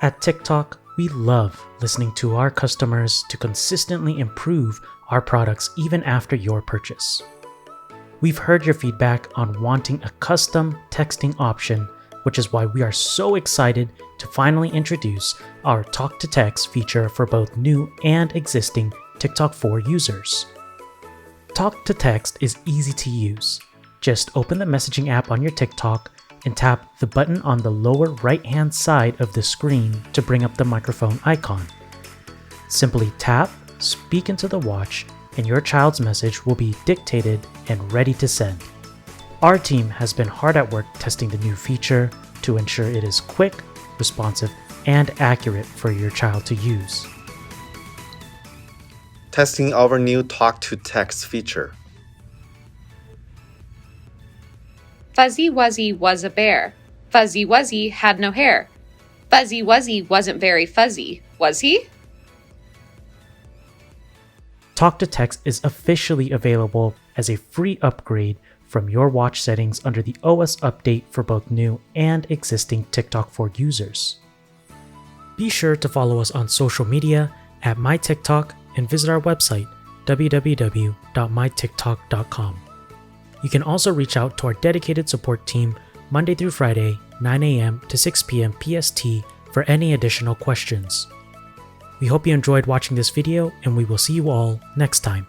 At TickTalk, we love listening to our customers to consistently improve our products even after your purchase. We've heard your feedback on wanting a custom texting option, which is why we are so excited to finally introduce our TalkToText feature for both new and existing TikTok 4 users. TalkToText is easy to use. Just open the messaging app on your TikTok and tap the button on the lower right-hand side of the screen to bring up the microphone icon. Simply tap, speak into the watch, and your child's message will be dictated and ready to send. Our team has been hard at work testing the new feature to ensure it is quick, responsive, and accurate for your child to use. Testing our new Talk-to-Text feature. Fuzzy Wuzzy was a bear. Fuzzy Wuzzy had no hair. Fuzzy Wuzzy wasn't very fuzzy, was he? TalkToText is officially available as a free upgrade from your watch settings under the OS update for both new and existing TikTok 4 users. Be sure to follow us on social media at MyTikTok and visit our website www.mytiktok.com. You can also reach out to our dedicated support team Monday through Friday, 9 a.m. to 6 p.m. PST for any additional questions. We hope you enjoyed watching this video, and we will see you all next time.